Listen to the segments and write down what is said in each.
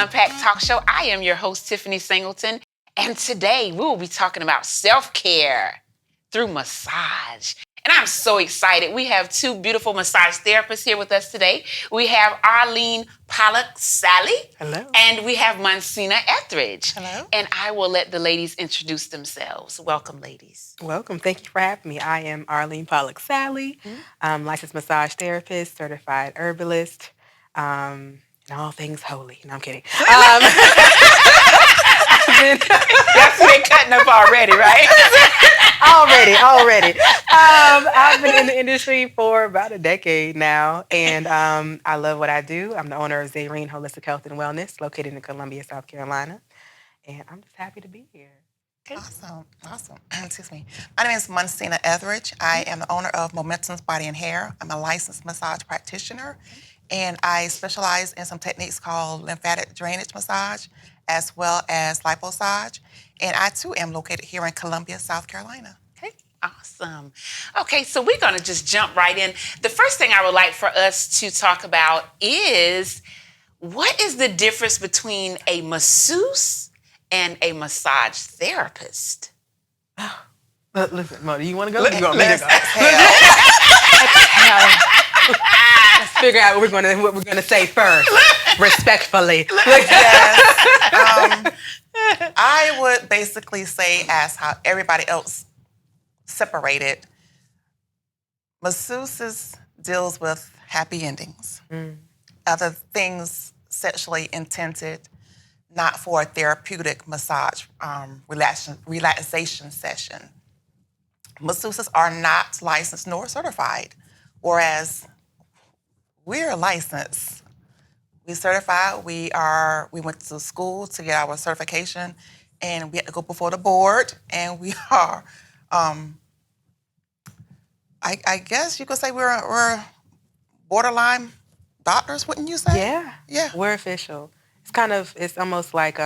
Unpacked Talk Show. I am your host, Tiffany Singleton, and today we will be talking about self-care through massage. And I'm so excited. We have two beautiful massage therapists here with us today. We have Arlene Pollock-Sally. Hello. And we have Monsina Etheridge. Hello. And I will let the ladies introduce themselves. Welcome, ladies. Welcome. Thank you for having me. I am Arlene Pollock-Sally. I'm licensed massage therapist, certified herbalist, and all things holy. No, I'm kidding. That's been cutting up already, right? already. I've been in the industry for about a decade now, and I love what I do. I'm the owner of Zayreen Holistic Health and Wellness, located in Columbia, South Carolina, and I'm just happy to be here. Awesome. Excuse me. My name is Monsina Etheridge. I am the owner of Momentum's Body and Hair. I'm a licensed massage practitioner, and I specialize in some techniques called lymphatic drainage massage, as well as lipomassage. And I, too, am located here in Columbia, South Carolina. Okay, awesome. Okay, so we're going to just jump right in. The first thing I would like for us to talk about is what is the difference between a masseuse and a massage therapist? Listen, Mo, do you want to go? Let's Let's figure out what we're gonna say first, respectfully. Yes. I would basically say, as how everybody else separated, masseuses deals with happy endings. Other things sexually intended, not for a therapeutic massage relaxation session. Masseuses are not licensed nor certified, whereas we're licensed. We certified. We went to school to get our certification, and we had to go before the board. And we are, I guess you could say we're borderline doctors, wouldn't you say? Yeah. We're official. It's almost like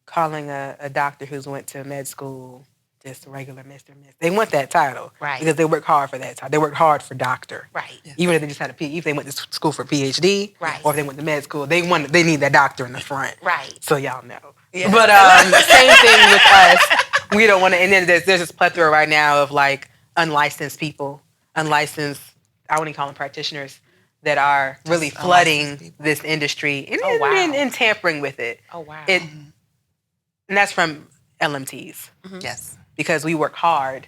calling a doctor who's went to med school just a regular Mr. Miss. They want that title. Right. Because they work hard for that title. They work hard for doctor. Right. Yes. Even if they just had if they went to school for PhD, Right. or if they went to med school, they need that doctor in the front. Right. So y'all know. Yeah. But same thing with us. We don't want to, and then there's this plethora right now of like unlicensed people, I wouldn't even call them practitioners, that are really Just flooding this industry and, Oh, wow. and tampering with it. Oh, wow. And that's from LMTs. Yes. Because we work hard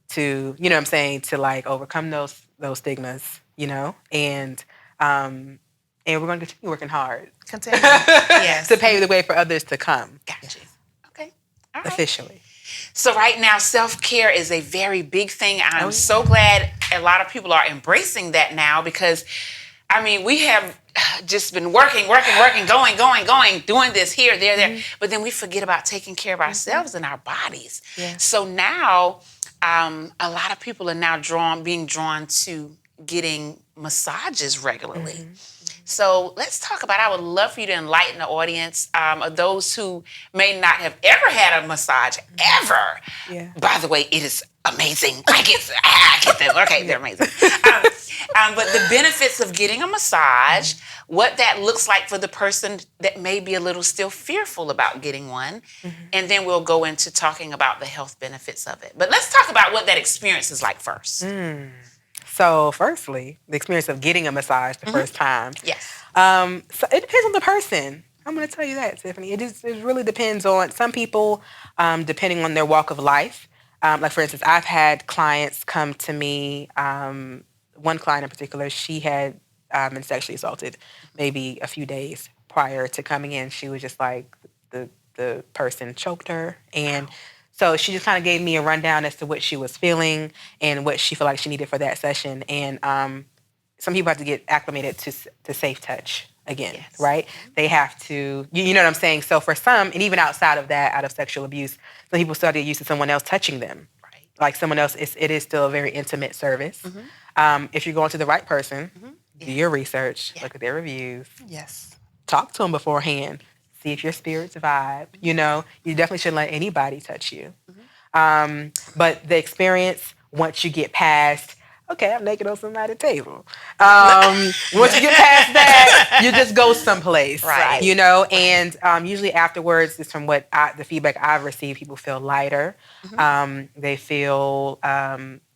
to, you know what I'm saying, to like overcome those stigmas, you know, and we're going to continue working hard Continue. Yes. to pave the way for others to come. Gotcha. Okay. All right. Officially. So right now, self-care is a very big thing. I'm so glad a lot of people are embracing that now because, I mean, we have just been working, going, doing this here, there. But then we forget about taking care of ourselves and our bodies. Yeah. So now, a lot of people are now being drawn to getting massages regularly. So let's talk about, I would love for you to enlighten the audience of those who may not have ever had a massage, ever. Yeah. By the way, it is amazing. I get them. Okay, they're amazing. But the benefits of getting a massage, what that looks like for the person that may be a little still fearful about getting one, and then we'll go into talking about the health benefits of it. But let's talk about what that experience is like first. So firstly, the experience of getting a massage the first time. Yes. So it depends on the person. I'm going to tell you that, Tiffany. It really depends on some people, depending on their walk of life. Like, for instance, I've had clients come to me. One client in particular, she had been sexually assaulted maybe a few days prior to coming in. She was just like, the person choked her. And so she just kind of gave me a rundown as to what she was feeling and what she felt like she needed for that session. And some people have to get acclimated to safe touch again, right? They have to, you know what I'm saying? So for some, and even outside of that, out of sexual abuse, some people still get used to someone else touching them. Right. Like someone else, it is still a very intimate service. If you're going to the right person, do your research, look at their reviews, Yes. talk to them beforehand, see if your spirits vibe. You know, you definitely shouldn't let anybody touch you. But the experience, once you get past Okay, I'm naked on somebody's table. Once you get past that, you just go someplace, Right. you know. And usually afterwards, is from the feedback I've received, people feel lighter. They feel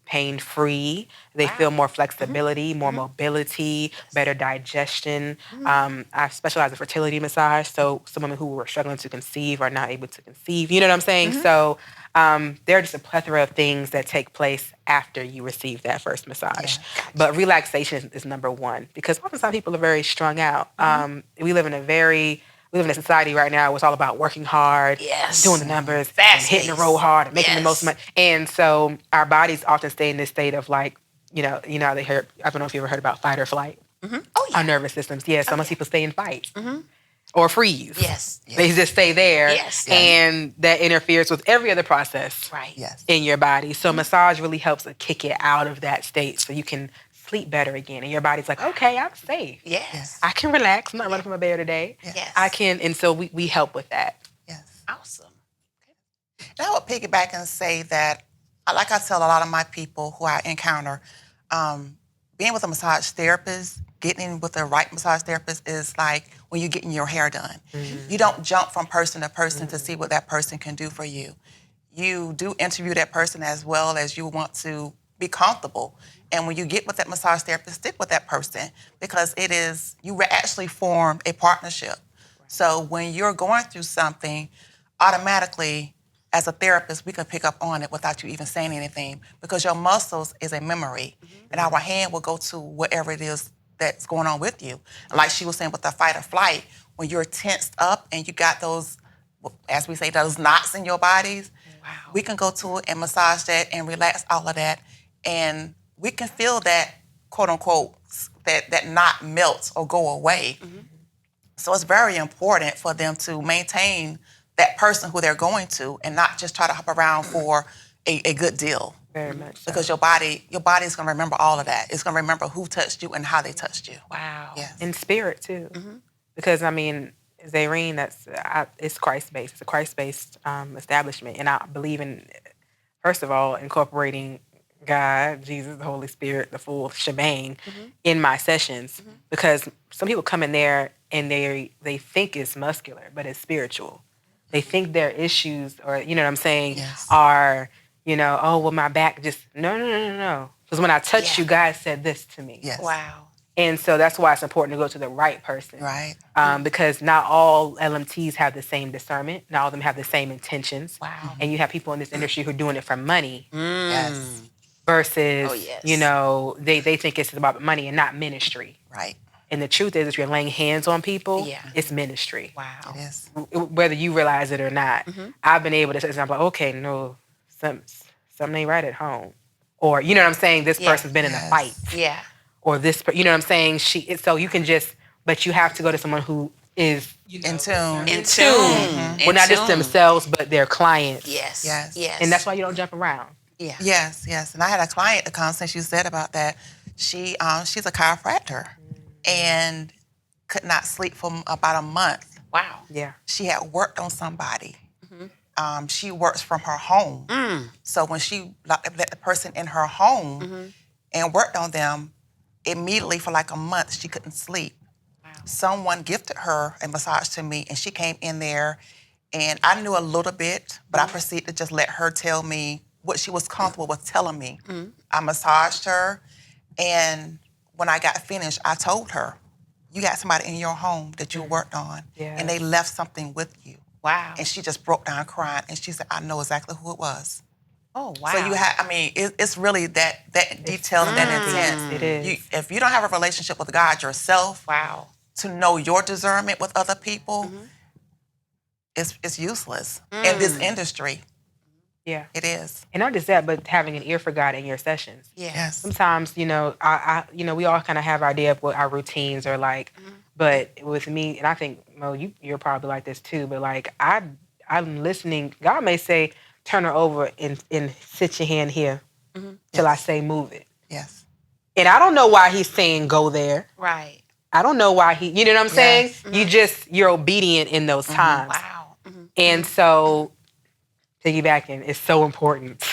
pain free. They feel more flexibility, more mobility, better digestion. I specialize in fertility massage, so some women who were struggling to conceive are now able to conceive. You know what I'm saying? So there are just a plethora of things that take place after you receive that first massage. Yeah. But relaxation is number one because oftentimes people are very strung out. We live in a society right now where it's all about working hard, Yes. doing the numbers, and Fast hitting the pace. road hard, and making the most Yes. money. And so our bodies often stay in this state of like, they heard. I don't know if you ever heard about fight or flight. Oh yeah. Our nervous systems. Yeah, so most people stay in fight or freeze. Yes. They just stay there, Yes. and that interferes with every other process Right. Yes. in your body. So massage really helps to kick it out of that state so you can sleep better again. And your body's like, okay, I'm safe. Yes. I can relax. I'm not running from a bear today. Yes. I can. And so we help with that. Yes. Awesome. And I would piggyback and say that, like I tell a lot of my people who I encounter, being with a massage therapist, getting with the right massage therapist is like when you're getting your hair done. You don't jump from person to person to see what that person can do for you. You do interview that person as well as you want to be comfortable. And when you get with that massage therapist, stick with that person because you actually form a partnership. So when you're going through something, automatically, as a therapist, we can pick up on it without you even saying anything because your muscles is a memory. And our hand will go to whatever it is that's going on with you. And like she was saying with the fight or flight, when you're tensed up and you got those, as we say, those knots in your bodies, we can go to it and massage that and relax all of that. And we can feel that, quote unquote, that knot melt or go away. So it's very important for them to maintain that person who they're going to and not just try to hop around for a good deal. Very much so. Because your body is going to remember all of that. It's going to remember who touched you and how they touched you. Wow. Yes. In spirit, too. Because, I mean, Zayreen, it's Christ-based. It's a Christ-based establishment. And I believe in, first of all, incorporating God, Jesus, the Holy Spirit, the full shebang in my sessions. Because some people come in there and they think it's muscular, but it's spiritual. They think their issues, or you know what I'm saying, are, oh, well, my back just, no. Because when I touched you, God said this to me. Yes. Wow. And so that's why it's important to go to the right person. Right. Because not all LMTs have the same discernment. Not all of them have the same intentions. Wow. And you have people in this industry who are doing it for money Yes. versus, Oh, yes. they think it's about money and not ministry. Right. And the truth is, if you're laying hands on people, Yeah. it's ministry. Wow. It is. Whether you realize it or not. I've been able to say, I'm like, okay, no, something ain't right at home. Or, you know what I'm saying? This person's been in a fight. Yeah. Or this, you know what I'm saying? So you can but you have to go to someone who is In tune. In tune. well, not just themselves, but their clients. Yes. Yes. Yes. And that's why you don't jump around. Yeah. Yes, yes. And I had a client, the conversation you said about that. She's a chiropractor and could not sleep for about a month. Wow. Yeah. She had worked on somebody. She works from her home. So when she let the person in her home and worked on them, immediately for like a month, she couldn't sleep. Wow. Someone gifted her a massage to me, and she came in there, and I knew a little bit, but I proceeded to just let her tell me what she was comfortable with telling me. I massaged her, and when I got finished, I told her, you got somebody in your home that you worked on, and they left something with you. Wow. And she just broke down crying, and she said, I know exactly who it was. Oh, wow. So it's really that detailed and that intense. It is. If you don't have a relationship with God yourself, Wow. to know your discernment with other people, it's useless in this industry. Yeah. It is. And not just that, but having an ear for God in your sessions. Yeah. Yes. Sometimes, we all kind of have our idea of what our routines are like. But with me, and I think, Mo, you're probably like this too, but like I'm listening. God may say, turn her over and sit your hand here till I say move it. Yes. And I don't know why he's saying go there. Right. I don't know why you know what I'm saying? Yes. You're obedient in those times. Wow. And so piggybacking is so important.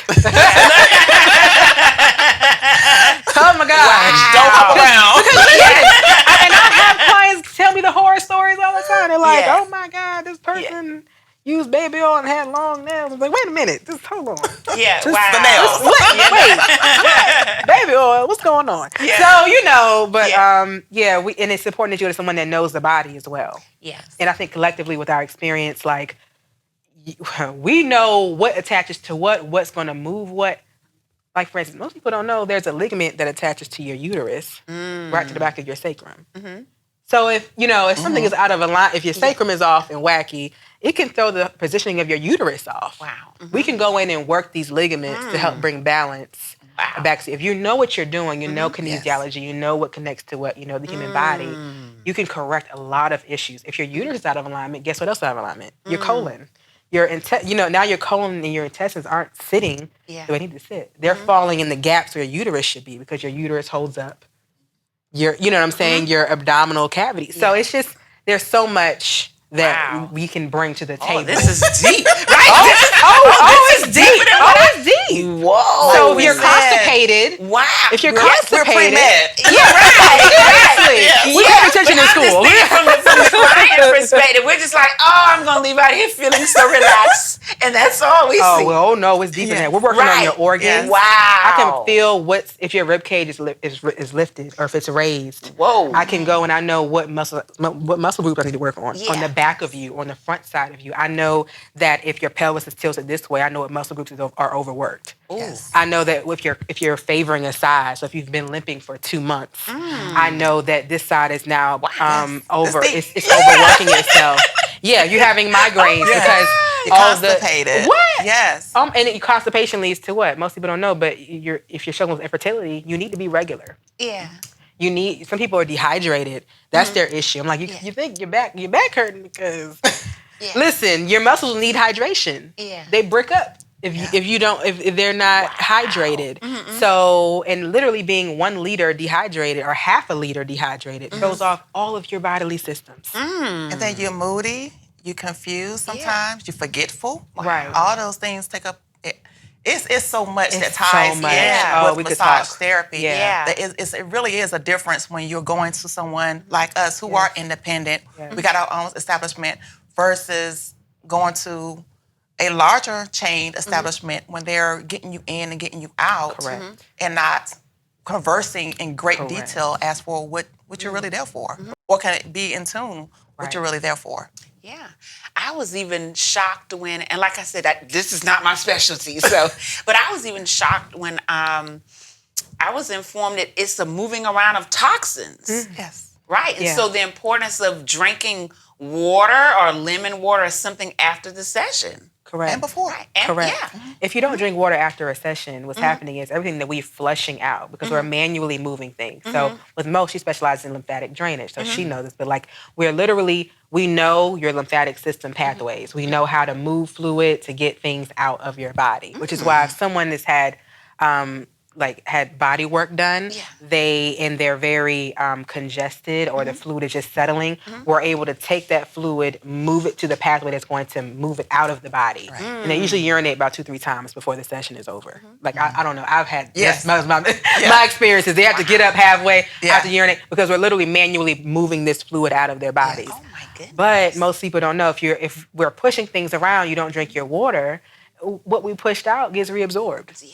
Oh my gosh. Don't hop around. And I have clients tell me the horror stories all the time. They're like, Yeah. oh my God, this person used baby oil and had long nails. I'm like, wait a minute, just hold on. Yeah, Just wow. The nails. Wait, baby oil, what's going on? Yeah. So, but Yeah. and it's important that you're someone that knows the body as well. Yes. And I think collectively with our experience, like, we know what attaches to what's going to move what. Like, for instance, most people don't know there's a ligament that attaches to your uterus right to the back of your sacrum. Mm-hmm. So if something is out of alignment, if your sacrum is off and wacky, it can throw the positioning of your uterus off. Wow. Mm-hmm. We can go in and work these ligaments to help bring balance back. So if you know what you're doing, you know kinesiology, you know what connects to what, the human body, you can correct a lot of issues. If your uterus is out of alignment, guess what else is out of alignment? Your colon. Now your colon and your intestines aren't sitting the way they need to sit. They're falling in the gaps where your uterus should be because your uterus holds up your, you know what I'm saying, your abdominal cavity. So it's just, there's so much that we can bring to the table. Oh, this is deep, right? This is deep. It's deep. Whoa. So if you're constipated, Wow. if you're We're constipated, pre-med. yeah, right, exactly. We pay attention in I'm school. just thinking from the client perspective, we're just like, I'm going to leave out here feeling so relaxed. And that's all we see. Oh, no, it's deeper than that. We're working on your organs. Yes. Wow. I can feel if your rib cage is lifted or if it's raised. Whoa. I can go and I know what muscle group I need to work on Yeah. the back of you, on the front side of you. I know that if your pelvis is tilted this way, I know what muscle groups are overworked. Yes. I know that if you're favoring a side, so if you've been limping for 2 months, I know that this side is now over. It's overworking itself. Yeah, you're having migraines because You're constipated. What? Yes. And constipation leads to what? Most people don't know, but if you're struggling with infertility, you need to be regular. Yeah. Some people are dehydrated. That's their issue. I'm like, you think your back hurting because listen, your muscles need hydration. Yeah. They brick up if they're not hydrated. So, and literally being 1 liter dehydrated or half a liter dehydrated throws off all of your bodily systems. And then you're moody, you're confused sometimes, you're forgetful. Right. All those things take up. It's so much that It's ties so much. in We with could massage talk. therapy. Yeah. That it really is a difference when you're going to someone like us who are independent. Yes. We got our own establishment versus going to a larger chain establishment when they're getting you in and getting you out. Correct. And not conversing in great detail as for what you're really there for. Or can it be in tune what you're really there for? Yeah. I was even shocked when, and like I said, this is not my specialty, so, but I was even shocked when I was informed that it's a moving around of toxins. Yes. Right. And Yeah. so the importance of drinking water or lemon water or something after the session. Correct. And before. And, Correct. Yeah. If you don't drink water after a session, what's happening is everything that we're flushing out because we're manually moving things. So with Mo, she specializes in lymphatic drainage, so she knows this. But like we know your lymphatic system pathways. We know how to move fluid to get things out of your body, which is why if someone has had body work done, they're very congested or the fluid is just settling, we're able to take that fluid, move it to the pathway that's going to move it out of the body. Right. And they usually urinate about 2-3 times before the session is over. Like, I don't know, I've had my experiences. They have to get up halfway, have to urinate because we're literally manually moving this fluid out of their bodies. Oh my goodness. But most people don't know if we're pushing things around, you don't drink your water, what we pushed out gets reabsorbed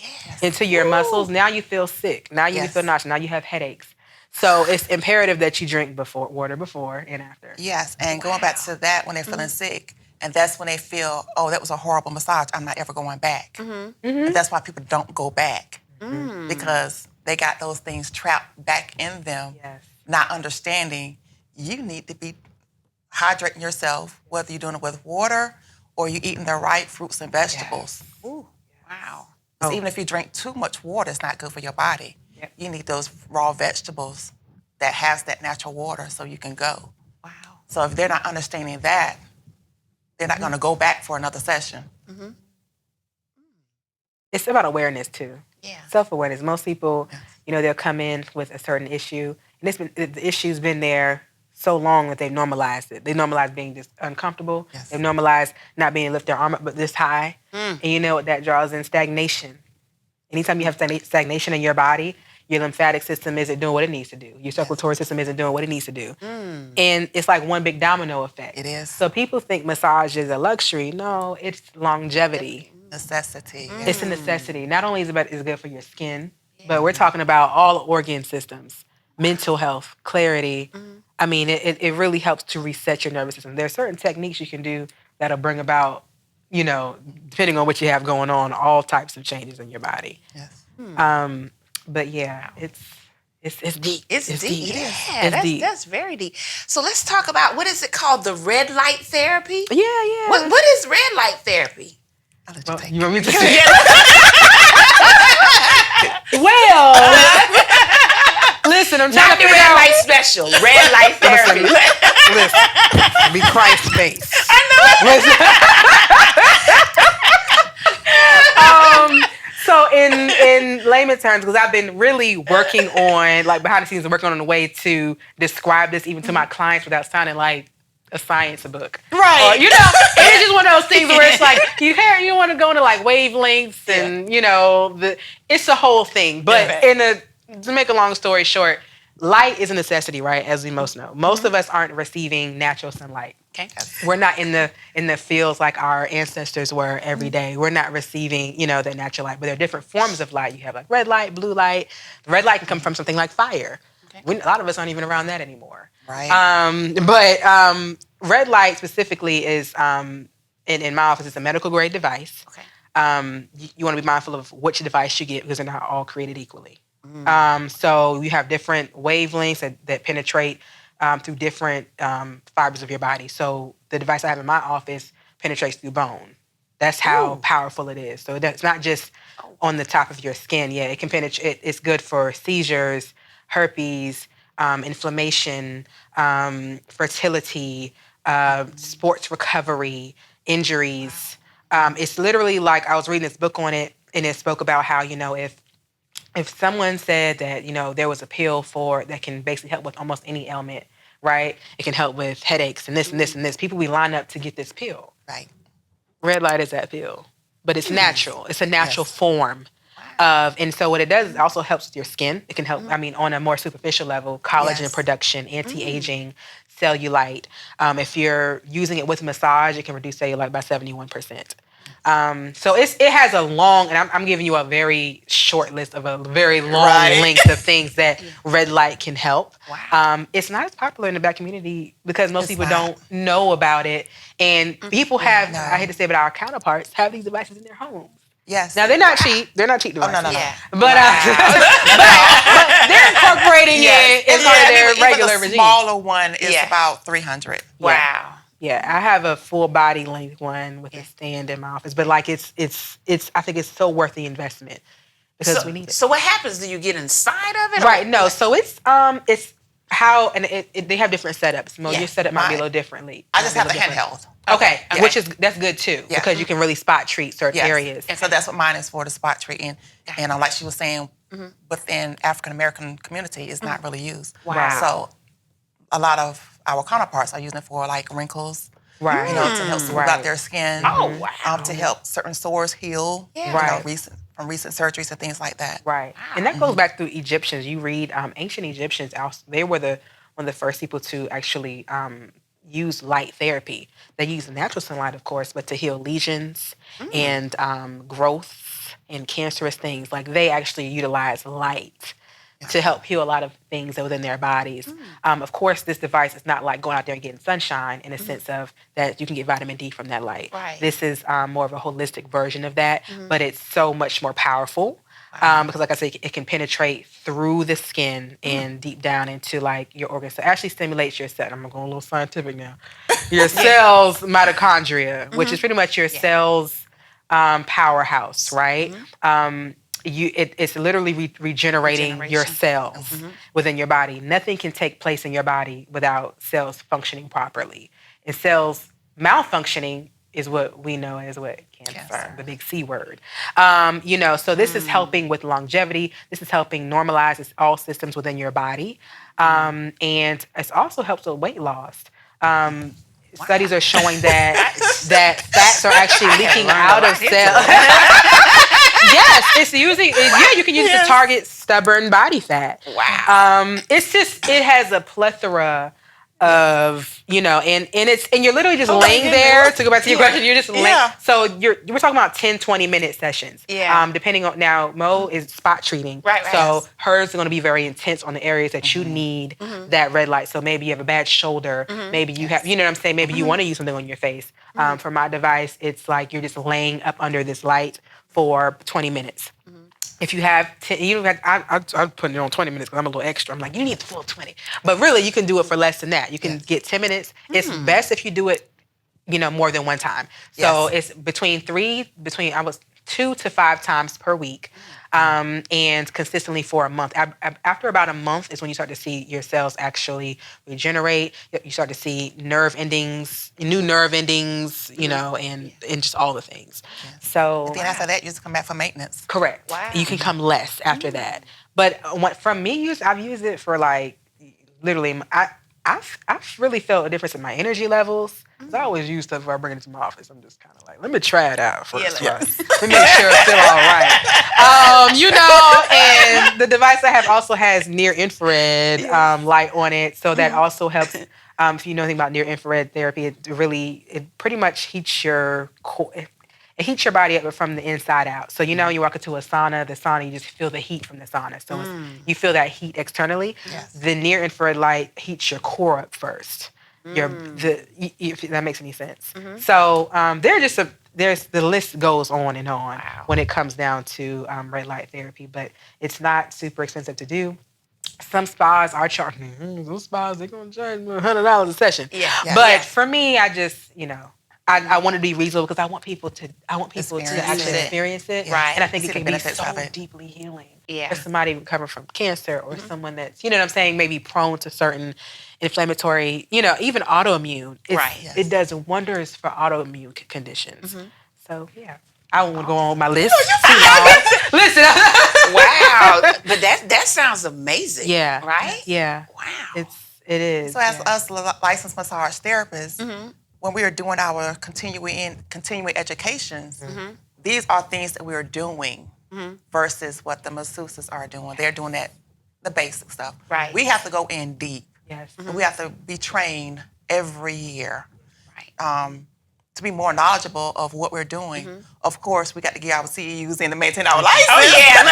into your muscles. Now you feel sick. Now you feel nauseous. Now you have headaches. So it's imperative that you drink water before and after. Yes, and going back to that when they're feeling sick, and that's when they feel, oh, that was a horrible massage. I'm not ever going back. And that's why people don't go back because they got those things trapped back in them, not understanding you need to be hydrating yourself, whether you're doing it with water or you eating the right fruits and vegetables. Ooh, wow. Because even if you drink too much water, it's not good for your body. You need those raw vegetables that has that natural water so you can go. Wow. So if they're not understanding that, they're not going to go back for another session. It's about awareness too. Yeah. Self-awareness. Most people, they'll come in with a certain issue, and the issue's been there so long that they've normalized it. They normalized being just uncomfortable. Yes. They've normalized not being able to lift their arm up but this high. And you know what that draws in? Stagnation. Anytime you have stagnation in your body, Your lymphatic system isn't doing what it needs to do. Your circulatory system isn't doing what it needs to do. And it's like one big domino effect. It is. So people think massage is a luxury. No, it's longevity. Necessity. It's a necessity. Not only is it good for your skin, but we're talking about all organ systems, mental health, clarity. I mean, it really helps to reset your nervous system. There are certain techniques you can do that'll bring about, depending on what you have going on, all types of changes in your body. Yes. But yeah, it's deep. It's deep. Deep. Yeah, It's deep. that's very deep. So let's talk about, what is it called? The red light therapy? Yeah. What is red light therapy? I'll let you take You it. want me to say Well, listen, I'm trying Not to the figure red out. light special. Red light therapy. Listen, be Christ-based. So in layman terms, because I've been really working on, like behind the scenes, and working on a way to describe this even to my clients without sounding like a science book. Right. Or, and it's just one of those things where it's like, you want to go into like wavelengths and, it's a whole thing. But to make a long story short, light is a necessity, right? As we most know. Most of us aren't receiving natural sunlight. Okay. We're not in the fields like our ancestors were every day. We're not receiving, the natural light. But there are different forms of light. You have like red light, blue light. The red light can come from something like fire. Okay. A lot of us aren't even around that anymore. Right. But red light specifically is, in my office, it's a medical grade device. Okay. You want to be mindful of which device you get because they're not all created equally. So you have different wavelengths that penetrate through different fibers of your body. So the device I have in my office penetrates through bone. That's how powerful it is. So it's not just on the top of your skin. Yeah, it can penetrate. It's good for seizures, herpes, inflammation, fertility, sports recovery, injuries. It's literally like, I was reading this book on it, and it spoke about how, if someone said that, there was a pill that can basically help with almost any ailment, right? It can help with headaches and this and this and this. People, we line up to get this pill. Right. Red light is that pill. But it's natural. It's a natural form and so what it does is it also helps with your skin. It can help, on a more superficial level, collagen production, anti-aging, cellulite. If you're using it with massage, it can reduce cellulite by 71%. So it has a long, and I'm giving you a very short list of a very long list of things that red light can help. Wow. It's not as popular in the Black community because most people don't know about it. And people have, I hate to say it, but our counterparts have these devices in their homes. Yes. Now, they're not cheap. They're not cheap devices. no. Yeah. But, but they're incorporating it as part of their regular even the regime. smaller one is about 300. Wow. Yeah, I have a full body length one with a stand in my office, but like it's I think it's so worth the investment because we need it. So what happens? Do you get inside of it? Right. No. So it's how, and they have different setups. Your setup might be a little differently. I just have the handheld. Okay, that's good too because you can really spot treat certain areas. And so that's what mine is for, the spot treating. And like she was saying, within African American community, it's not really used. Wow. So a lot of our counterparts are using it for like wrinkles, right? To help smooth out their skin. Oh wow! To help certain sores heal. Yeah. From recent surgeries and things like that. Right. Wow. And that goes back through Egyptians. You read ancient Egyptians. They were one of the first people to actually use light therapy. They used natural sunlight, of course, but to heal lesions and growths and cancerous things. Like they actually utilize light to help heal a lot of things within their bodies. Of course, this device is not like going out there and getting sunshine in a sense of that you can get vitamin D from that light. Right. This is more of a holistic version of that, but it's so much more powerful because, like I said, it can penetrate through the skin and deep down into like your organs. So it actually stimulates your cell. I'm going a little scientific now. Your cells, mitochondria, which is pretty much your cells' powerhouse, right? It's literally regenerating your cells within your body. Nothing can take place in your body without cells functioning properly. And cells malfunctioning is what we know as cancer, the big C word. So this is helping with longevity. This is helping normalize all systems within your body. And it also helps with weight loss. Studies are showing that fats are actually leaking out of cells. Yes, it's using. You can use it to target stubborn body fat. Wow. It's just it has a plethora of and you're literally just laying there. To go back to your question, you're just laying. So we're talking about 10-20 minute sessions. Yeah. Depending on now, Mo is spot treating. Right. So hers are going to be very intense on the areas that you need that red light. So maybe you have a bad shoulder. Maybe you have, you know what I'm saying. Maybe you want to use something on your face. For my device, it's like you're just laying up under this light for 20 minutes. If you have 10, I'm putting it on 20 minutes because I'm a little extra. I'm like, you need the full 20. But really, you can do it for less than that. You can get 10 minutes. It's best if you do it, more than one time. So it's between 2 to 5 times per week, and consistently for a month. After about a month is when you start to see your cells actually regenerate. You start to see new nerve endings, and just all the things. So And then after that, you just come back for maintenance. correct. Wow. You can come less after that. But from me, I've used it for like literally. I've really felt a difference in my energy levels. Cause I always use stuff before I bring it to my office. I'm just kind of like, let me try it out first. Yeah, Let me make sure it feel all right. And the device I have also has near infrared light on it, so that also helps. If you know anything about near infrared therapy, it pretty much heats your core. It heats your body up from the inside out. So when you walk into a sauna, you just feel the heat from the sauna. So you feel that heat externally. Yes. The near infrared light heats your core up first. If that makes any sense. So the list goes on and on when it comes down to red light therapy, but it's not super expensive to do. Some spas are charging. Those spas, they're going to charge me $100 a session. But for me, I just I want to be reasonable because I want people to actually experience it. Right. And I think it can be so of it. deeply healing. Yeah. For somebody recovering from cancer or someone that's, maybe prone to certain inflammatory, even autoimmune. It does wonders for autoimmune conditions. So, yeah. I won't go on my list. Listen. Wow. But that sounds amazing. Yeah. Right? Yeah. Wow. It is. So as us licensed massage therapists, when we are doing our continuing educations, these are things that we are doing versus what the masseuses are doing. They're doing the basic stuff. Right. We have to go in deep. Yes. We have to be trained every year. Right. To be more knowledgeable of what we're doing. Of course, we got to get our CEUs in to maintain our license. Oh, yeah.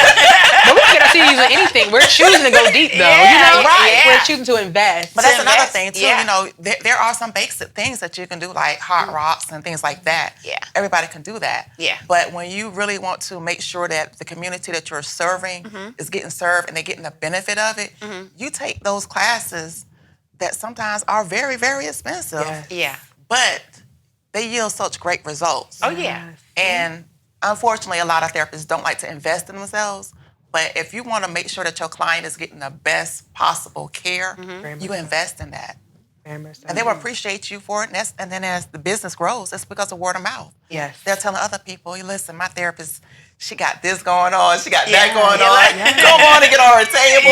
But we can get our CEUs in anything. We're choosing to go deep, though. Yeah. We're choosing to invest. But that's another thing, too. Yeah. There are some basic things that you can do, like hot rocks and things like that. Yeah. Everybody can do that. Yeah. But when you really want to make sure that the community that you're serving is getting served and they're getting the benefit of it, you take those classes that sometimes are very, very expensive. Yes. Yeah. But they yield such great results. Oh, yeah. And unfortunately, a lot of therapists don't like to invest in themselves. But if you want to make sure that your client is getting the best possible care, you invest in that. And they will appreciate you for it. And then as the business grows, it's because of word of mouth. Yes. They're telling other people, hey, listen, my therapist, she got this going on. She got that going on. Come on and get on her table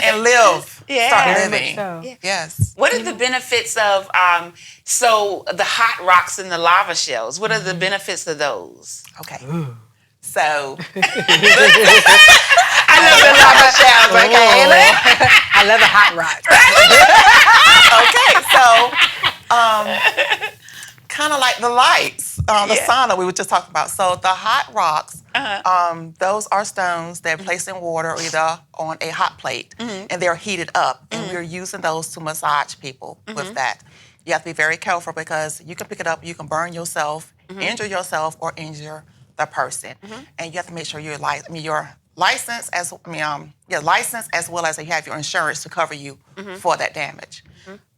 and live. Yeah. Start Very living. much so. Yes. What are the benefits of so the hot rocks and the lava shells? What are the benefits of those? Okay. So I love the lava shells. Okay. I love a hot rock. Okay, so kind of like the lights, the sauna we were just talking about. So the hot rocks, those are stones that are placed in water or either on a hot plate, and they're heated up, and we're using those to massage people with that. You have to be very careful because you can pick it up, you can burn yourself, injure yourself, or injure the person, and you have to make sure you're licensed as well as you have your insurance to cover you for that damage.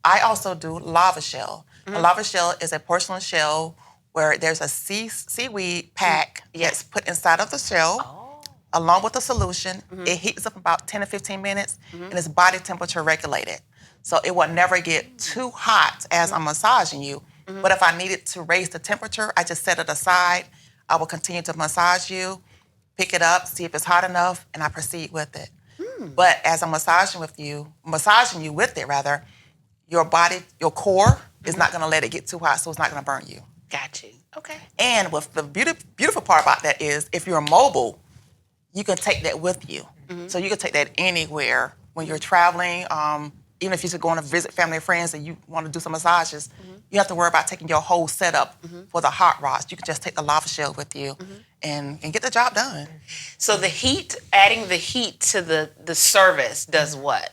I also do lava shell. A lava shell is a porcelain shell where there's a seaweed pack that's put inside of the shell along with the solution. It heats up about 10 to 15 minutes and it's body temperature regulated. So it will never get too hot as I'm massaging you. But if I needed to raise the temperature, I just set it aside. I will continue to massage you, pick it up, see if it's hot enough, and I proceed with it. But as I'm massaging you with it, your body, your core is not going to let it get too hot, so it's not going to burn you. Got you. Okay. And with the beautiful part about that is if you're mobile, you can take that with you. So you can take that anywhere when you're traveling. Even if you're just going to visit family and friends and you want to do some massages, you have to worry about taking your whole setup for the hot rods. You can just take the lava shell with you and get the job done. So the heat, adding the heat to the service does what?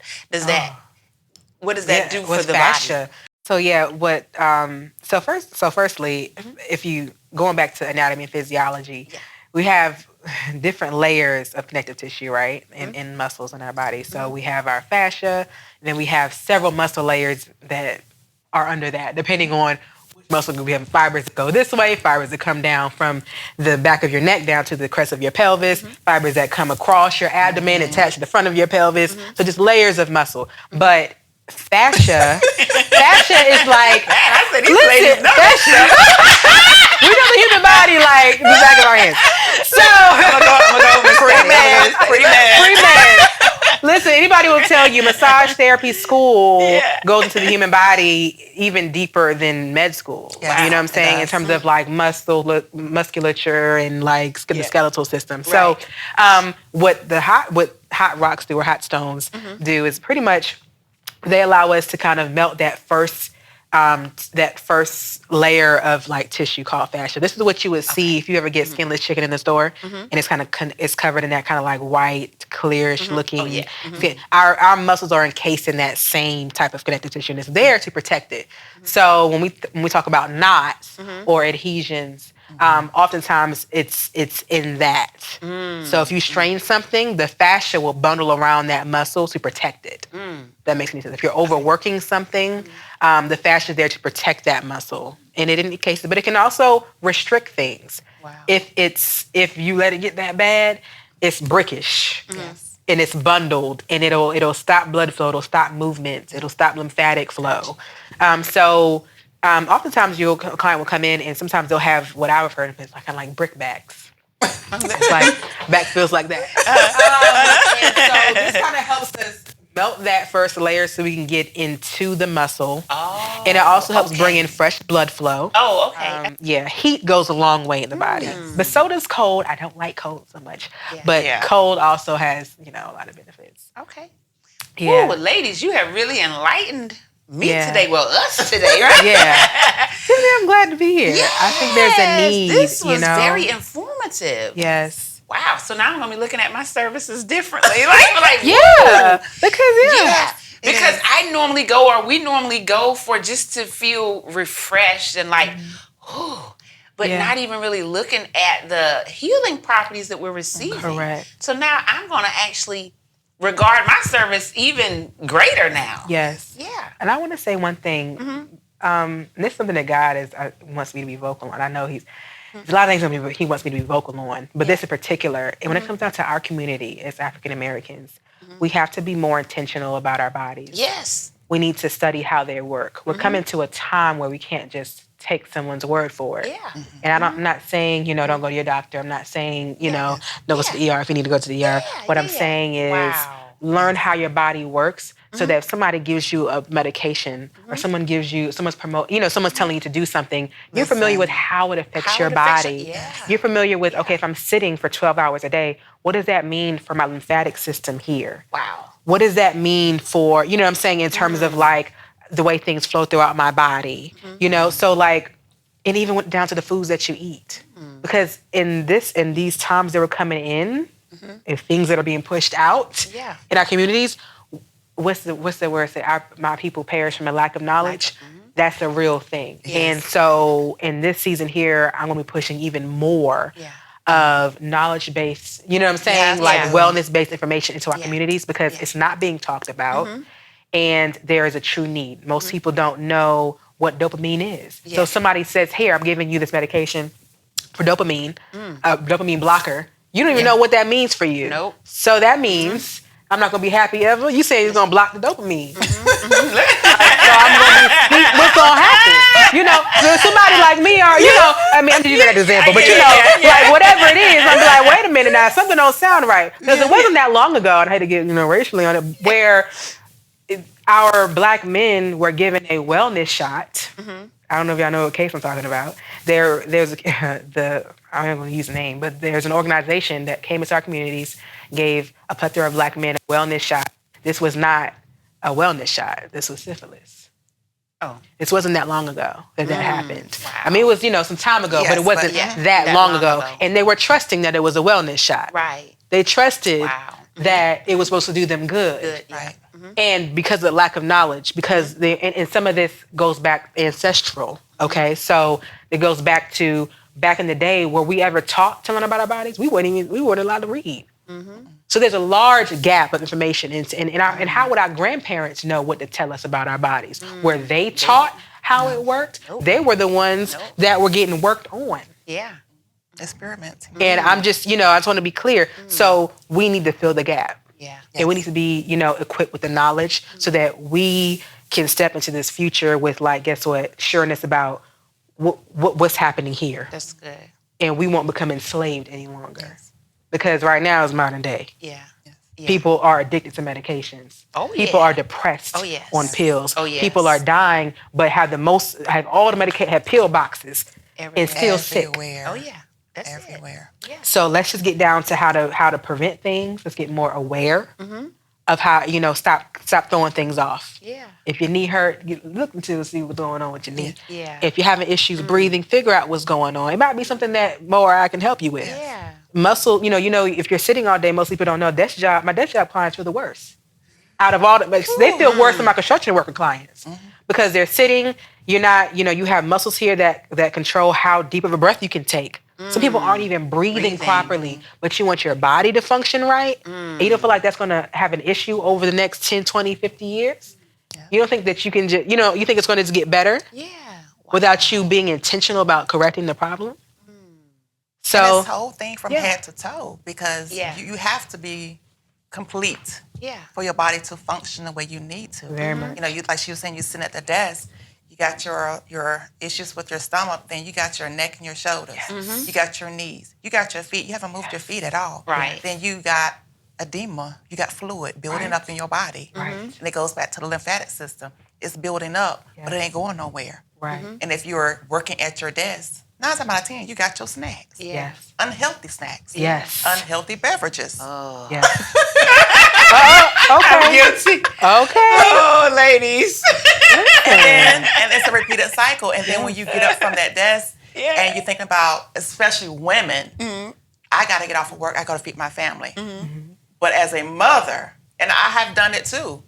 What does that do for the fascia. body? So yeah, firstly, if you going back to anatomy and physiology, we have different layers of connective tissue, right? In muscles in our body. So we have our fascia, and then we have several muscle layers that are under that, depending on which muscle group. We have fibers that go this way, fibers that come down from the back of your neck down to the crest of your pelvis, fibers that come across your abdomen, attach to the front of your pelvis. So just layers of muscle. But fascia is like, I said, listen, fascia. We know the human body like the back of our hands. So I'm gonna go free man. Listen, anybody will tell you massage therapy school goes into the human body even deeper than med school. Yeah, you know what I'm saying? In terms of like musculature and like the skeletal system. So what hot rocks do or hot stones do is pretty much they allow us to kind of melt that first layer of like tissue called fascia. This is what you would see if you ever get skinless chicken in the store, and it's kind of it's covered in that kind of like white, clearish looking. Our muscles are encased in that same type of connective tissue, and it's there to protect it. So when we talk about knots or adhesions, oftentimes it's in that. So if you strain something, the fascia will bundle around that muscle to protect it. That makes any sense. If you're overworking something, the fascia is there to protect that muscle. And it indicates it, but it can also restrict things. Wow. If you let it get that bad, it's brickish. Yes. And it's bundled, and it'll stop blood flow, it'll stop movements, it'll stop lymphatic flow. Oftentimes a client will come in, and sometimes they'll have what I've heard of as like kind of like brick backs. It's like back feels like that. And so this kind of helps us melt that first layer so we can get into the muscle. Oh, and it also helps bring in fresh blood flow. Oh, okay. Heat goes a long way in the body. But so does cold. I don't like cold so much. But cold also has, a lot of benefits. Okay. Yeah. Ooh, well, ladies, you have really enlightened me today. Well, us today, right? Yeah. I'm glad to be here. Yes, I think there's a need. This was very informative. Yes. Wow. So now I'm gonna be looking at my services differently. like yeah. Because I normally we normally go for just to feel refreshed and like, but not even really looking at the healing properties that we're receiving. Correct. So now I'm gonna actually regard my service even greater now. Yes. Yeah. And I want to say one thing. This is something that God wants me to be vocal on. I know there's a lot of things He wants me to be vocal on, but this in particular, and when it comes down to our community as African Americans, we have to be more intentional about our bodies. Yes. We need to study how they work. We're coming to a time where we can't just take someone's word for it. Yeah. And I'm not saying, don't go to your doctor. I'm not saying, don't go to the ER if you need to go to the ER. What I'm saying is learn how your body works so that if somebody gives you a medication or someone's telling you to do something, you're familiar with how it affects your body. You're familiar with, okay, if I'm sitting for 12 hours a day, what does that mean for my lymphatic system here? Wow. What does that mean for, in terms of like the way things flow throughout my body, So like, and even went down to the foods that you eat. Because in these times that we're coming in, and things that are being pushed out in our communities, what's the word say? My people perish from a lack of knowledge. That's a real thing. Yes. And so in this season here, I'm going to be pushing even more of knowledge-based, wellness-based information into our communities because it's not being talked about. And there is a true need. Most people don't know what dopamine is. So somebody says, here, I'm giving you this medication for dopamine, a dopamine blocker. You don't even know what that means for you. Nope. So that means I'm not going to be happy ever. You say you're going to block the dopamine. So I'm going to be, what's going to happen? Somebody like me or, I'm just using that example, but like whatever it is, I'm like, wait a minute now, something don't sound right. Because it wasn't that long ago, and I had to get, racially on it, where our Black men were given a wellness shot I don't know if y'all know what case I'm talking about. There's I'm not going to use the name, but there's an organization that came into our communities, gave a plethora of Black men a wellness shot. This was not a wellness shot. This was syphilis. Oh. This wasn't that long ago that happened. Wow. I mean, it was, some time ago, Yes, but it wasn't but that long ago. And they were trusting that it was a wellness shot. Right. They trusted Wow. that it was supposed to do them good. Good. Yeah. Right. And because of the lack of knowledge, because and some of this goes back ancestral, okay? So it goes back to back in the day, were we ever taught to learn about our bodies? We weren't allowed to read. So there's a large gap of information, and how would our grandparents know what to tell us about our bodies? Were they taught how it worked? They were the ones that were getting worked on. Yeah. Experiment. And I'm just, I just want to be clear. So we need to fill the gap. Yeah. And we need to be, equipped with the knowledge so that we can step into this future with, guess what, sureness about what's happening here. That's good. And we won't become enslaved any longer. Yes. Because right now is modern day. Yeah. Yeah. People are addicted to medications. Oh, People are depressed on pills. Oh, yes. People are dying, but have all the medication, have pill boxes, and still sick. Everywhere. Oh, yeah. That's Everywhere. It. Yeah. So let's just get down to how to prevent things. Let's get more aware of how, stop throwing things off. Yeah. If your knee hurt, look into see what's going on with your knee. Yeah. If you're having issues breathing, figure out what's going on. It might be something that Mo or I can help you with. Yeah. Muscle, if you're sitting all day, most people don't know my desk job clients feel the worst. Out of all they feel worse than my construction worker clients because they're sitting. You're not, you have muscles here that control how deep of a breath you can take. Some people aren't even breathing properly, but you want your body to function right. And you don't feel like that's going to have an issue over the next 10, 20, 50 years. Yeah. You don't think that you can just, you think it's going to just get better? Yeah. Wow. Without you being intentional about correcting the problem? So and this whole thing from head to toe, because you have to be complete for your body to function the way you need to. Very much. Like she was saying, you sit at the desk, you got your issues with your stomach, then you got your neck and your shoulders. You got your knees, you got your feet. You haven't moved your feet at all. Right. Then you got edema, you got fluid building up in your body. Right. And it goes back to the lymphatic system. It's building up, but it ain't going nowhere. Right. And if you're working at your desk, 9 times out of 10, you got your snacks. Yeah. Yes. Unhealthy snacks. Yes. Unhealthy beverages. Oh. Yes. Okay. I'm guilty. Okay. Oh, ladies. And it's a repeated cycle. And then when you get up from that desk and you're thinking about, especially women, I got to get off of work. I got to feed my family. But as a mother, and I have done it too,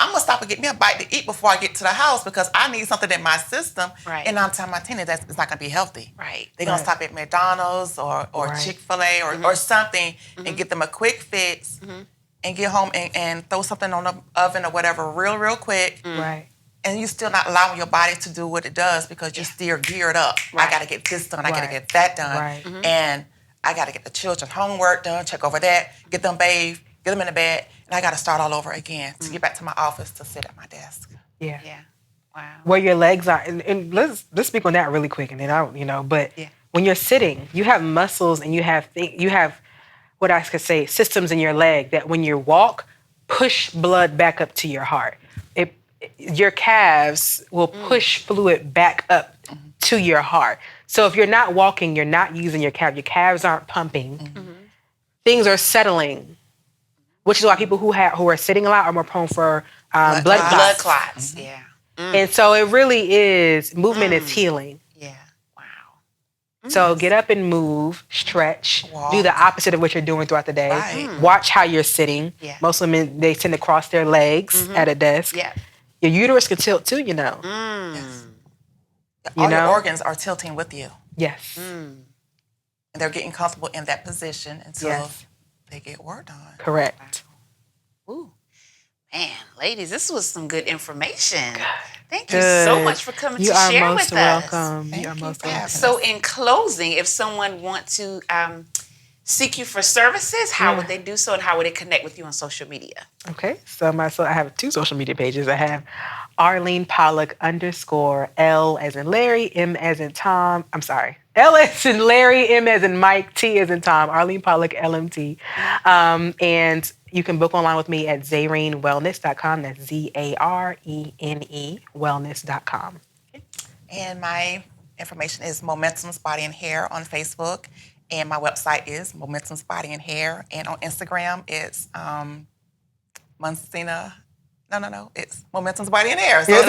I'm going to stop and get me a bite to eat before I get to the house because I need something in my system. Right. And I'm telling my tenant that it's not going to be healthy. Right. They're going to stop at McDonald's or Chick-fil-A or something and get them a quick fix and get home and throw something on the oven or whatever real quick. Right. And you're still not allowing your body to do what it does because you're still geared up. Right. I got to get this done. I got to get that done. Right. And I got to get the children's homework done, check over that, get them bathed, get them in the bed, and I got to start all over again to get back to my office to sit at my desk. Yeah. Yeah. Wow. Where your legs are, and let's speak on that really quick, and then but when you're sitting, you have muscles and you have what I could say systems in your leg that when you walk, push blood back up to your heart. Your calves will push fluid back up to your heart. So if you're not walking, you're not using your calves aren't pumping. Things are settling, which is why people who are sitting a lot are more prone for blood clots. Yeah. And so it really is, movement is healing. Yeah. Wow. So get up and move, stretch, Walk. do the opposite of what you're doing throughout the day. Right. Watch how you're sitting. Yeah. Most women, they tend to cross their legs at a desk. Yeah. Your uterus can tilt too, Yes. You All know? your organs are tilting with you. Yes. And they're getting comfortable in that position until they get work done. Correct. Ooh. Man, ladies, this was some good information. Thank you so much for coming to share with us. You are most welcome. Thank You are you most for welcome. having So in closing, if someone wants to seek you for services, how would they do so and how would they connect with you on social media? Okay, so I have 2 social media pages. I have Arlene Pollock _ L as in Larry, M as in Tom. I'm sorry. L as in Larry, M as in Mike, T as in Tom. Arlene Pollock, LMT. And you can book online with me at zarenewellness.com. That's ZARENE wellness.com. And my information is Momentum's Body and Hair on Facebook. And my website is Momentum's Body and Hair. And on Instagram, it's Monsina. No. It's Momentum's Body and Hair. So it's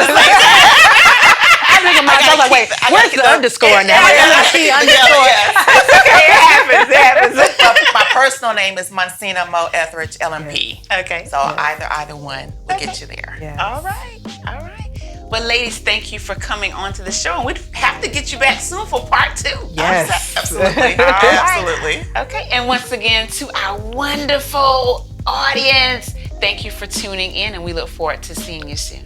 I'm thinking myself like, wait, where's the underscore now? Okay, it happens. My personal name is Monsina Mo Etheridge LMP. Okay. So either one will get you there. Yes. All right. Well, ladies, thank you for coming on to the show. And we'd have to get you back soon for part 2. Yes. Absolutely. All right. Absolutely. Okay. And once again, to our wonderful audience, thank you for tuning in, and we look forward to seeing you soon.